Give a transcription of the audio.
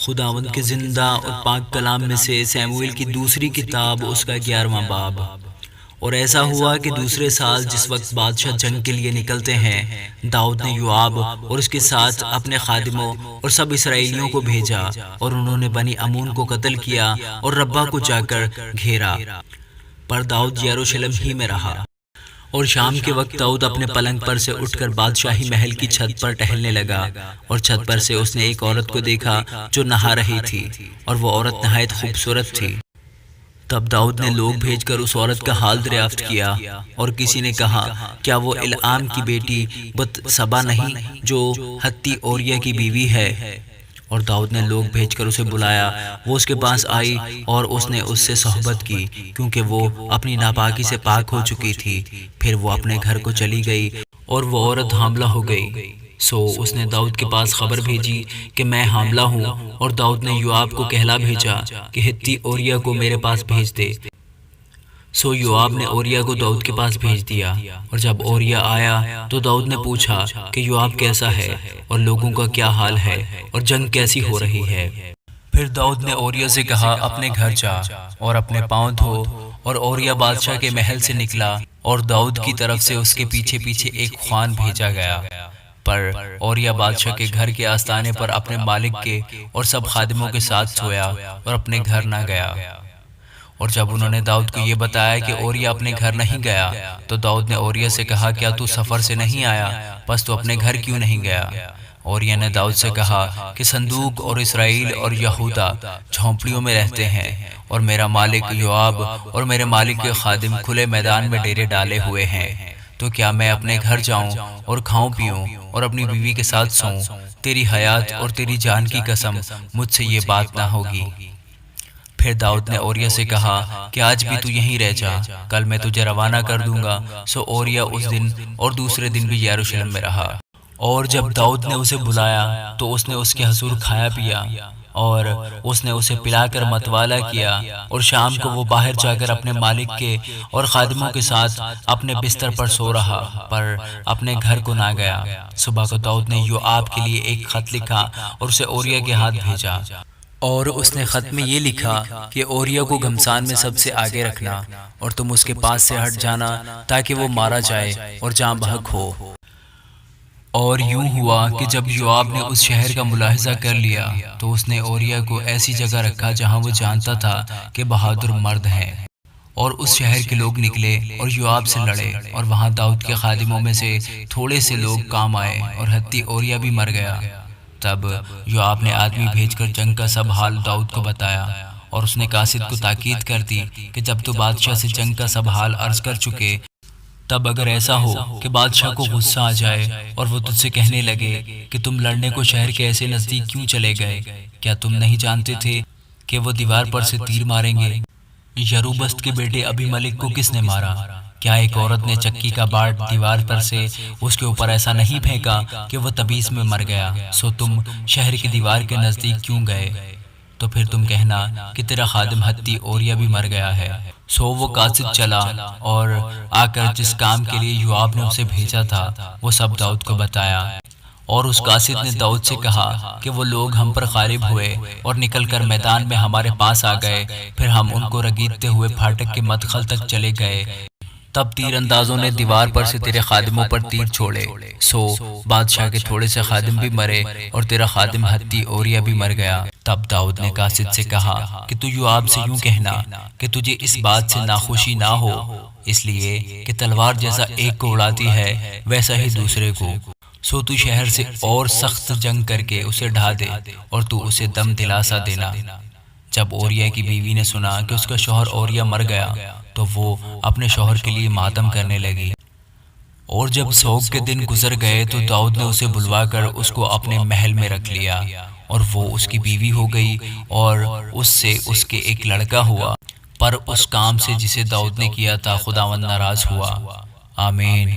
خداوند کے زندہ اور پاک کلام میں سے سیموئیل کی دوسری کتاب اس کا 11واں باب۔ اور ایسا ہوا کہ دوسرے سال جس وقت بادشاہ جنگ کے لیے نکلتے ہیں، داؤد نے یوآب اور اس کے ساتھ اپنے خادموں اور سب اسرائیلیوں کو بھیجا، اور انہوں نے بنی عمون کو قتل کیا اور ربہ کو جا کر گھیرا۔ پر داؤد یروشلم ہی میں رہا۔ اور شام کے وقت داؤد اپنے پلنگ پر سے اٹھ کر بادشاہی محل کی چھت پر ٹہلنے لگا، اور چھت پر سے اس نے ایک عورت کو دیکھا جو نہا رہی تھی، اور وہ عورت نہایت خوبصورت تھی۔ تب داؤد نے لوگ بھیج کر اس عورت کا حال دریافت کیا، اور کسی نے کہا، کیا وہ العام کی بیٹی بت سبا نہیں جو ہتی اوریا کی بیوی ہے؟ اور داؤد نے لوگ بھیج کر اسے بلایا۔ وہ اس کے پاس آئی اور اس نے اس سے صحبت کی، کیونکہ وہ اپنی ناپاکی سے پاک ہو چکی تھی۔ پھر وہ اپنے گھر کو چلی گئی، اور وہ عورت حاملہ ہو گئی۔ سو اس نے داؤد کے پاس خبر بھیجی کہ میں حاملہ ہوں، اور داؤد نے یوآب کو کہلا بھیجا کہ ہتی اوریا کو میرے پاس بھیج دے۔ سو یوآب نے اوریا کو داؤد کے پاس بھیج دیا، اور جب اوریا آیا تو داؤد نے پوچھا کہ یوآب کیسا ہے، اور لوگوں کا کیا حال ہے، اور جنگ کیسی ہو رہی ہے۔ پھر داؤد نے اوریا سے کہا، اپنے گھر جا اور اپنے پاؤں دھو۔ اور اوریا بادشاہ کے محل سے نکلا، اور داؤد کی طرف سے اس کے پیچھے پیچھے ایک خوان بھیجا گیا۔ پر اوریا بادشاہ کے گھر کے آستانے پر اپنے مالک کے اور سب خادموں کے ساتھ سویا، اور اپنے گھر نہ گیا۔ اور جب انہوں نے داؤد کو یہ بتایا کہ اوریا اپنے گھر نہیں گیا، تو داؤد نے اوریا سے کہا، کیا تو سفر سے نہیں آیا؟ پس تو اپنے گھر کیوں نہیں گیا؟ اوریا نے داؤد سے کہا کہ صندوق اور اسرائیل اور یہودا جھونپڑیوں میں رہتے ہیں، اور میرا مالک یوآب اور میرے مالک کے خادم کھلے میدان میں ڈیرے ڈالے ہوئے ہیں۔ تو کیا میں اپنے گھر جاؤں اور کھاؤں پیوں اور اپنی بیوی کے ساتھ سوؤں؟ تیری حیات اور تیری جان کی قسم، مجھ سے یہ بات نہ ہوگی۔ پھر داؤد نے اوریا سے کہا کہ آج بھی تو یہیں رہ جا، کل میں تجھے روانہ کر دوں گا۔ سو اوریا اس دن اور دوسرے دن بھی یروشلم میں رہا۔ اور جب داؤد نے اسے بلایا تو اس نے اس کے حضور کھایا پیا، اور اس نے اسے پلا کر متوالا کیا، اور شام کو وہ باہر جا کر اپنے مالک کے اور خادموں کے ساتھ اپنے بستر پر سو رہا، پر اپنے گھر کو نہ گیا۔ صبح کو داؤد نے یوآب کے لیے ایک خط لکھا اور اسے اوریا کے ہاتھ بھیجا، اور اس نے خط میں یہ لکھا کہ اوریا کو گھمسان میں سب سے آگے رکھنا، اور تم اس کے پاس سے ہٹ جانا تاکہ وہ مارا جائے اور جاں بحق ہو۔ اور یوں ہوا کہ جب یوآب نے اس شہر کا ملاحظہ کر لیا تو اس نے اوریا کو ایسی جگہ رکھا جہاں وہ جانتا تھا کہ بہادر مرد ہیں۔ اور اس شہر کے لوگ نکلے اور یوآب سے لڑے، اور وہاں داؤد کے خادموں میں سے تھوڑے سے لوگ کام آئے، اور ہتی اوریا بھی مر گیا۔ تب یوآب نے آدمی بھیج کر جنگ کا سب حال داؤد کو بتایا، اور اس نے قاصد کو تاکید کر دی کہ جب تو بادشاہ سے جنگ کا سب حال عرض کر چکے، تب اگر ایسا ہو کہ بادشاہ کو غصہ آ جائے اور وہ تجھ سے کہنے لگے کہ تم لڑنے کو شہر کے ایسے نزدیک کیوں چلے گئے؟ کیا تم نہیں جانتے تھے کہ وہ دیوار پر سے تیر ماریں گے؟ یروبست کے بیٹے ابھی ملک کو کس نے مارا؟ کیا ایک عورت نے چکی کا باٹ دیوار پر سے اس کے اوپر ایسا نہیں پھینکا کہ وہ تبیس میں مر گیا؟ سو تم شہر کی دیوار کے نزدیک کیوں گئے؟ تو پھر تم کہنا کہ تیرا خادم ہتی اوریا بھی مر گیا ہے۔ سو وہ قاصد چلا اور آ کر جس کام کے لیے یوآب نے اسے بھیجا تھا وہ سب داؤد کو بتایا۔ اور اس قاصد نے داؤد سے کہا کہ وہ لوگ ہم پر غالب ہوئے اور نکل کر میدان میں ہمارے پاس آ گئے، پھر ہم ان کو رگیدتے ہوئے پھاٹک کے مدخل تک چلے گئے، تب تیر اندازوں نے دیوار پر سے تیرے خادموں پر تیر چھوڑے۔ سو بادشاہ کے تھوڑے سے خادم بھی مرے، اور تیرا خادم ہتی اوریا بھی مر گیا۔ تب داؤد نے قاصد سے کہا کہ تو یوآب سے یوں کہنا کہ تجھے اس بات سے ناخوشی نہ ہو، اس لیے کہ تلوار جیسا ایک کو اڑاتی ہے ویسا ہی دوسرے کو۔ سو تو شہر سے اور سخت جنگ کر کے اسے ڈھا دے، اور تو اسے دم دلاسا دینا۔ جب اوریا کی بیوی نے سنا کہ اس کا شوہر اوریا مر گیا تو وہ اپنے شوہر کے لیے ماتم کرنے لگی۔ اور جب سوگ کے دن گزر گئے تو داؤد نے اسے بلوا کر اس کو اپنے محل میں رکھ لیا، اور وہ اس کی بیوی ہو گئی، اور اس سے اس کے ایک لڑکا ہوا۔ پر اس کام سے جسے داؤد نے کیا تھا خداوند ناراض ہوا۔ آمین۔